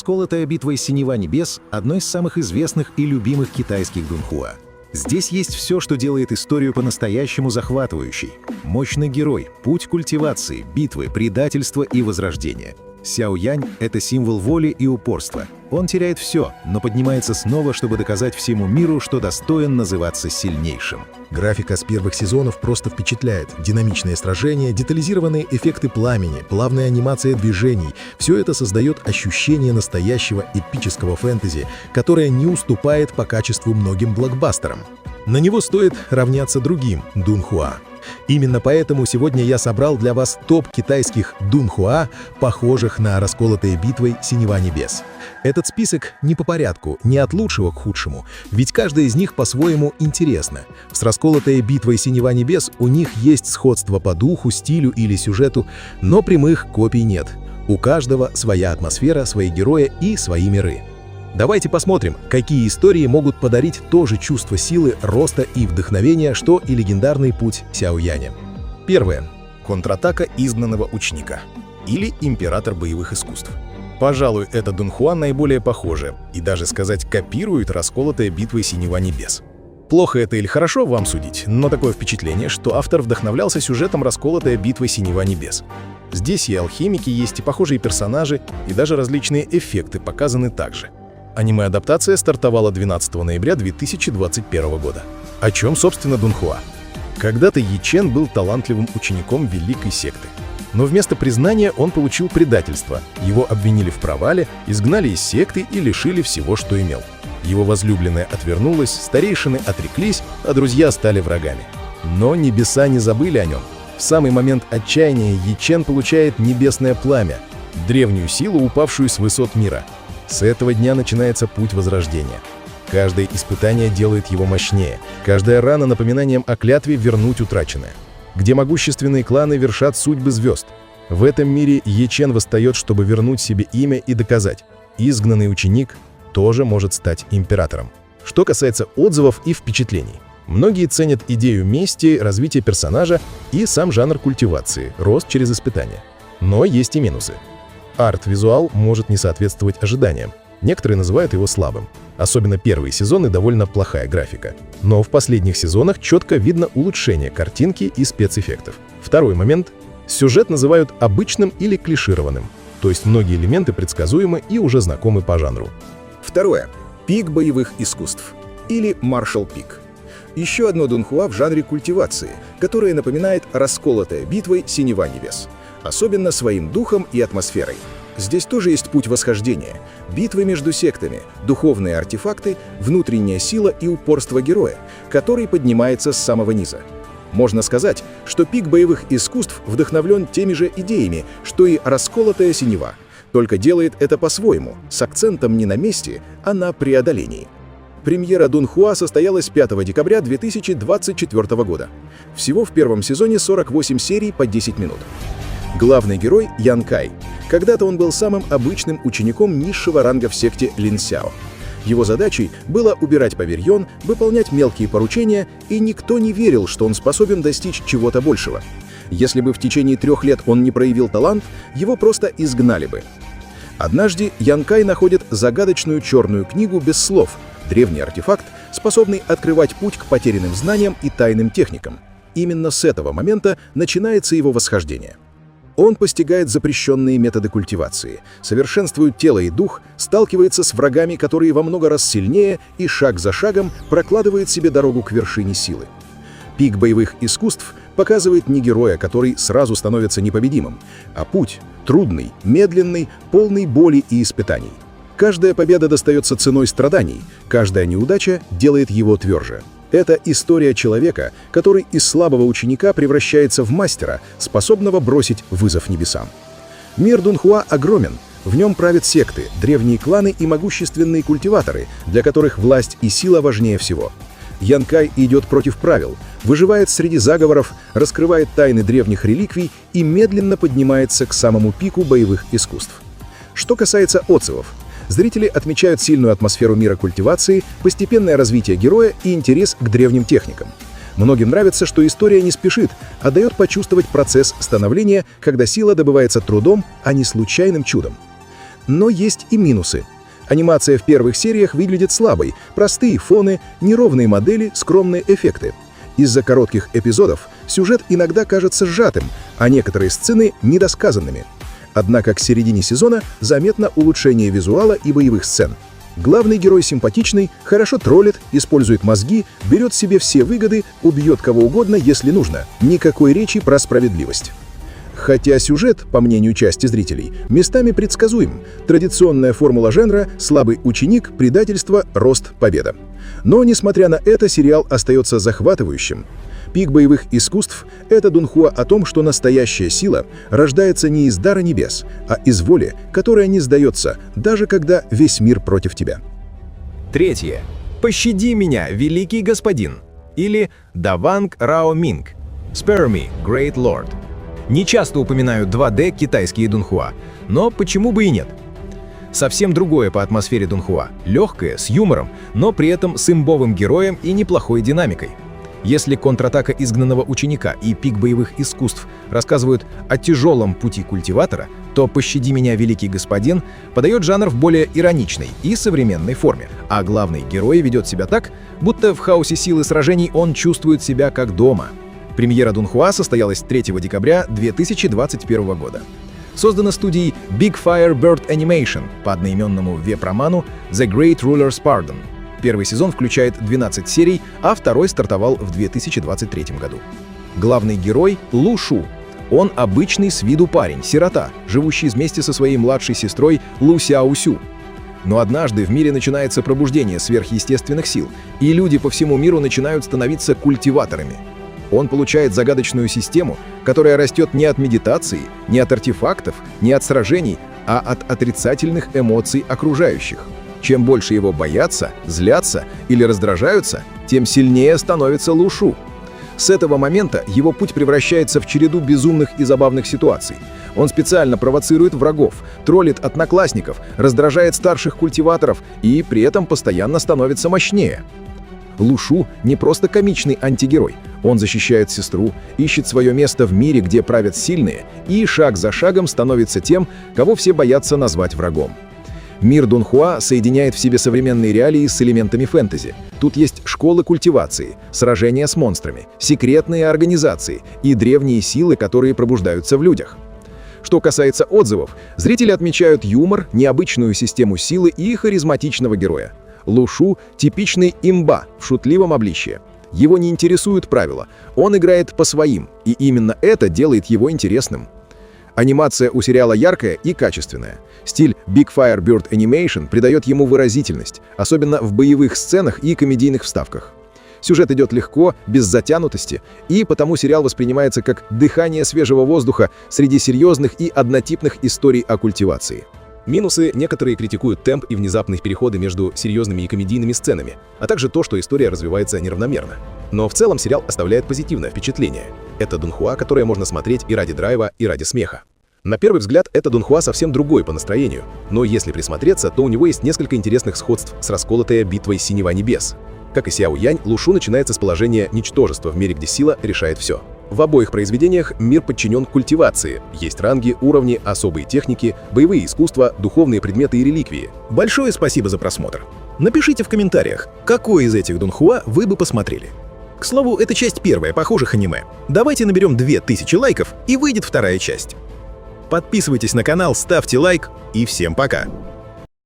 Расколотая битва Синева Небес — одно из самых известных и любимых китайских дунхуа. Здесь есть все, что делает историю по-настоящему захватывающей. Мощный герой, путь культивации, битвы, предательства и возрождения. Сяо Янь — это символ воли и упорства. Он теряет все, но поднимается снова, чтобы доказать всему миру, что достоин называться сильнейшим. Графика с первых сезонов просто впечатляет. Динамичные сражения, детализированные эффекты пламени, плавная анимация движений — все это создает ощущение настоящего эпического фэнтези, которое не уступает по качеству многим блокбастерам. На него стоит равняться другим дунхуа. Именно поэтому сегодня я собрал для вас топ китайских дунхуа, похожих на расколотые битвой Синева Небес. Этот список не по порядку, не от лучшего к худшему, ведь каждая из них по-своему интересна. С расколотой битвой Синева Небес у них есть сходство по духу, стилю или сюжету, но прямых копий нет. У каждого своя атмосфера, свои герои и свои миры. Давайте посмотрим, какие истории могут подарить то же чувство силы, роста и вдохновения, что и легендарный путь Сяо Яня. Первое. Контратака изгнанного ученика. Или император боевых искусств. Пожалуй, это дунхуа наиболее похоже, и даже сказать копирует расколотая битвой Синева Небес. Плохо это или хорошо, вам судить, но такое впечатление, что автор вдохновлялся сюжетом расколотая битва Синева Небес. Здесь и алхимики есть, и похожие персонажи, и даже различные эффекты показаны также. Аниме-адаптация стартовала 12 ноября 2021 года. О чем, собственно, дунхуа? Когда-то Yi Chen был талантливым учеником великой секты. Но вместо признания он получил предательство. Его обвинили в провале, изгнали из секты и лишили всего, что имел. Его возлюбленная отвернулась, старейшины отреклись, а друзья стали врагами. Но небеса не забыли о нем. В самый момент отчаяния Yi Chen получает небесное пламя, древнюю силу, упавшую с высот мира. С этого дня начинается путь возрождения. Каждое испытание делает его мощнее, каждая рана напоминанием о клятве вернуть утраченное. Где могущественные кланы вершат судьбы звезд. В этом мире Yi Chen восстает, чтобы вернуть себе имя и доказать: изгнанный ученик тоже может стать императором. Что касается отзывов и впечатлений. Многие ценят идею мести, развитие персонажа и сам жанр культивации, рост через испытания. Но есть и минусы. Арт-визуал может не соответствовать ожиданиям. Некоторые называют его слабым. Особенно первые сезоны довольно плохая графика. Но в последних сезонах четко видно улучшение картинки и спецэффектов. Второй момент. Сюжет называют обычным или клишированным. То есть многие элементы предсказуемы и уже знакомы по жанру. Второе. Пик боевых искусств. Или Martial Peak. Еще одно дунхуа в жанре культивации, которое напоминает расколотая битвой Синева Небес. Особенно своим духом и атмосферой. Здесь тоже есть путь восхождения, битвы между сектами, духовные артефакты, внутренняя сила и упорство героя, который поднимается с самого низа. Можно сказать, что пик боевых искусств вдохновлен теми же идеями, что и расколотая синева, только делает это по-своему, с акцентом не на мести, а на преодолении. Премьера дунхуа состоялась 5 декабря 2024 года. Всего в первом сезоне 48 серий по 10 минут. Главный герой — Ян Кай. Когда-то он был самым обычным учеником низшего ранга в секте Лин Сяо. Его задачей было убирать павильон, выполнять мелкие поручения, и никто не верил, что он способен достичь чего-то большего. Если бы в течение 3 лет он не проявил талант, его просто изгнали бы. Однажды Ян Кай находит загадочную черную книгу без слов, древний артефакт, способный открывать путь к потерянным знаниям и тайным техникам. Именно с этого момента начинается его восхождение. Он постигает запрещенные методы культивации, совершенствует тело и дух, сталкивается с врагами, которые во много раз сильнее, и шаг за шагом прокладывает себе дорогу к вершине силы. Пик боевых искусств показывает не героя, который сразу становится непобедимым, а путь трудный, медленный, полный боли и испытаний. Каждая победа достается ценой страданий, каждая неудача делает его тверже. Это история человека, который из слабого ученика превращается в мастера, способного бросить вызов небесам. Мир дунхуа огромен, в нем правят секты, древние кланы и могущественные культиваторы, для которых власть и сила важнее всего. Ян Кай идет против правил, выживает среди заговоров, раскрывает тайны древних реликвий и медленно поднимается к самому пику боевых искусств. Что касается отзывов. Зрители отмечают сильную атмосферу мира культивации, постепенное развитие героя и интерес к древним техникам. Многим нравится, что история не спешит, а дает почувствовать процесс становления, когда сила добывается трудом, а не случайным чудом. Но есть и минусы. Анимация в первых сериях выглядит слабой, простые фоны, неровные модели, скромные эффекты. Из-за коротких эпизодов сюжет иногда кажется сжатым, а некоторые сцены — недосказанными. Однако к середине сезона заметно улучшение визуала и боевых сцен. Главный герой симпатичный, хорошо троллит, использует мозги, берет себе все выгоды, убьет кого угодно, если нужно. Никакой речи про справедливость. Хотя сюжет, по мнению части зрителей, местами предсказуем. Традиционная формула жанра — слабый ученик, предательство, рост, победа. Но, несмотря на это, сериал остается захватывающим. «Пик боевых искусств» — это дунхуа о том, что настоящая сила рождается не из дара небес, а из воли, которая не сдается, даже когда весь мир против тебя. Третье. «Пощади меня, великий господин» или «Даванг Рао Минг» «Spare me, Great Lord». Не часто упоминают 2D китайские дунхуа, но почему бы и нет? Совсем другое по атмосфере дунхуа, легкое, с юмором, но при этом с имбовым героем и неплохой динамикой. Если «Контратака изгнанного ученика» и «Пик боевых искусств» рассказывают о тяжелом пути культиватора, то «Пощади меня, великий господин» подает жанр в более ироничной и современной форме, а главный герой ведет себя так, будто в хаосе силы сражений он чувствует себя как дома. Премьера дунхуа состоялась 3 декабря 2021 года. Создана студией Big Fire Bird Animation по одноименному веб-роману The Great Ruler's Pardon. Первый сезон включает 12 серий, а второй стартовал в 2023 году. Главный герой — Лу Шу. Он обычный с виду парень, сирота, живущий вместе со своей младшей сестрой Лу Сяо Сю. Но однажды в мире начинается пробуждение сверхъестественных сил, и люди по всему миру начинают становиться культиваторами. Он получает загадочную систему, которая растет не от медитации, не от артефактов, не от сражений, а от отрицательных эмоций окружающих. Чем больше его боятся, злятся или раздражаются, тем сильнее становится Лу Шу. С этого момента его путь превращается в череду безумных и забавных ситуаций. Он специально провоцирует врагов, троллит одноклассников, раздражает старших культиваторов и при этом постоянно становится мощнее. Лу Шу не просто комичный антигерой. Он защищает сестру, ищет свое место в мире, где правят сильные, и шаг за шагом становится тем, кого все боятся назвать врагом. Мир дунхуа соединяет в себе современные реалии с элементами фэнтези. Тут есть школы культивации, сражения с монстрами, секретные организации и древние силы, которые пробуждаются в людях. Что касается отзывов, зрители отмечают юмор, необычную систему силы и харизматичного героя. Лу Шу — типичный имба в шутливом обличье. Его не интересуют правила, он играет по своим, и именно это делает его интересным. Анимация у сериала яркая и качественная. Стиль Big Fire Bird Animation придает ему выразительность, особенно в боевых сценах и комедийных вставках. Сюжет идет легко, без затянутости, и потому сериал воспринимается как дыхание свежего воздуха среди серьезных и однотипных историй о культивации. Минусы: некоторые критикуют темп и внезапные переходы между серьезными и комедийными сценами, а также то, что история развивается неравномерно. Но в целом сериал оставляет позитивное впечатление. Это дунхуа, которое можно смотреть и ради драйва, и ради смеха. На первый взгляд, это дунхуа совсем другой по настроению, но если присмотреться, то у него есть несколько интересных сходств с расколотой битвой Синева Небес. Как и Сяо Янь, Лу Шу начинается с положения ничтожества в мире, где сила решает все. В обоих произведениях мир подчинен культивации. Есть ранги, уровни, особые техники, боевые искусства, духовные предметы и реликвии. Большое спасибо за просмотр. Напишите в комментариях, какой из этих дунхуа вы бы посмотрели. К слову, это часть первая похожих аниме. Давайте наберем 2000 лайков, и выйдет вторая часть. Подписывайтесь на канал, ставьте лайк, и всем пока!